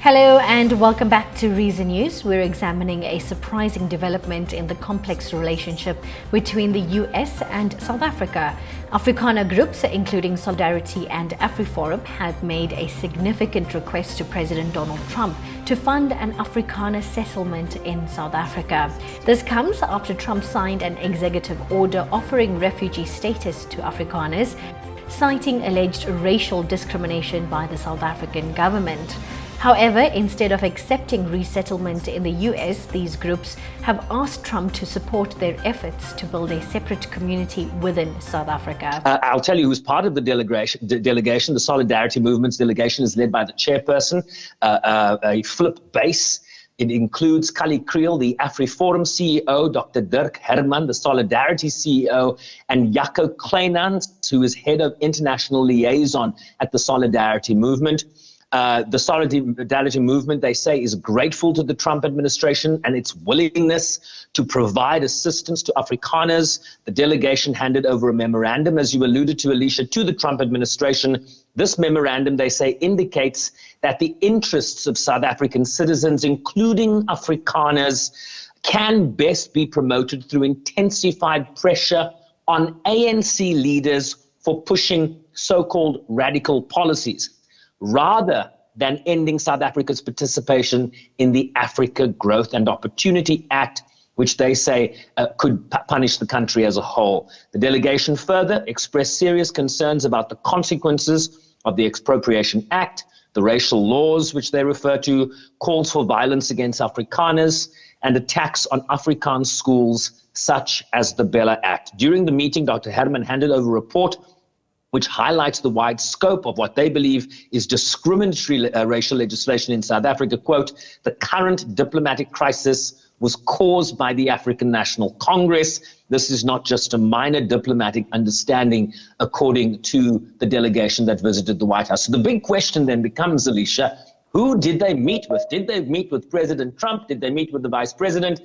Hello and welcome back to Reason News. We're examining a surprising development in the complex relationship between the US and South Africa. Afrikaner groups, including Solidarity and AfriForum, have made a significant request to President Donald Trump to fund an Afrikaner settlement in South Africa. This comes after Trump signed an executive order offering refugee status to Afrikaners, citing alleged racial discrimination by the South African government. However, instead of accepting resettlement in the US, these groups have asked Trump to support their efforts to build a separate community within South Africa. I'll tell you who's part of the delegation. The Solidarity Movement's delegation is led by the chairperson, a flip base. It includes Kali Kriel, the AfriForum CEO, Dr. Dirk Herman, the Solidarity CEO, and Jaco Kleinans, who is head of international liaison at the Solidarity Movement. The Solidarity Movement, they say, is grateful to the Trump administration and its willingness to provide assistance to Afrikaners. The delegation handed over a memorandum, as you alluded to, Alicia, to the Trump administration. This memorandum, they say, indicates that the interests of South African citizens, including Afrikaners, can best be promoted through intensified pressure on ANC leaders for pushing so-called radical policies, rather than ending South Africa's participation in the Africa Growth and Opportunity Act, which they say could punish the country as a whole. The delegation further expressed serious concerns about the consequences of the Expropriation Act, the racial laws, which they refer to, calls for violence against Afrikaners, and attacks on Afrikaans schools, such as the Bella Act. During the meeting, Dr. Herman handed over a report which highlights the wide scope of what they believe is discriminatory racial legislation in South Africa. Quote, the current diplomatic crisis was caused by the African National Congress. This is not just a minor diplomatic understanding, according to the delegation that visited the White House. So the big question then becomes, Alicia, who did they meet with? Did they meet with President Trump? Did they meet with the Vice President?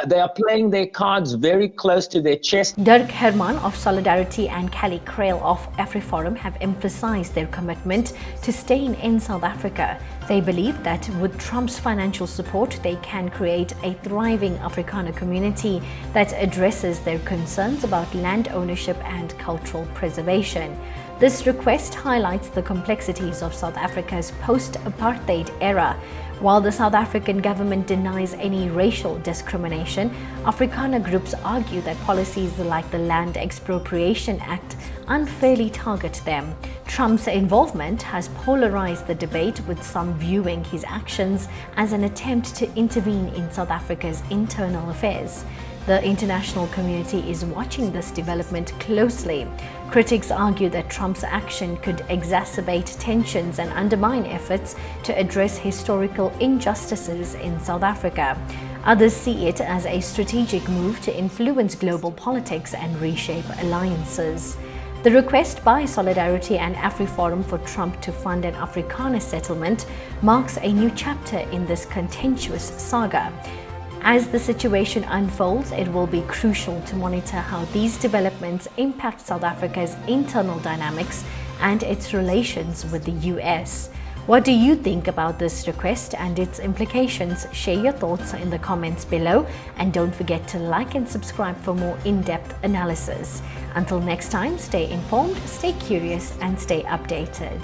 They are playing their cards very close to their chest. Dirk Herman of Solidarity and Kali Kriel of AfriForum have emphasized their commitment to staying in South Africa. They believe that with Trump's financial support, they can create a thriving Afrikaner community that addresses their concerns about land ownership and cultural preservation. This request highlights the complexities of South Africa's post-apartheid era. While the South African government denies any racial discrimination, Afrikaner groups argue that policies like the Land Expropriation Act unfairly target them. Trump's involvement has polarized the debate, with some viewing his actions as an attempt to intervene in South Africa's internal affairs. The international community is watching this development closely. Critics argue that Trump's action could exacerbate tensions and undermine efforts to address historical injustices in South Africa. Others see it as a strategic move to influence global politics and reshape alliances. The request by Solidarity and AfriForum for Trump to fund an Afrikaner settlement marks a new chapter in this contentious saga. As the situation unfolds, it will be crucial to monitor how these developments impact South Africa's internal dynamics and its relations with the US. What do you think about this request and its implications? Share your thoughts in the comments below, and don't forget to like and subscribe for more in-depth analysis. Until next time, stay informed, stay curious, and stay updated.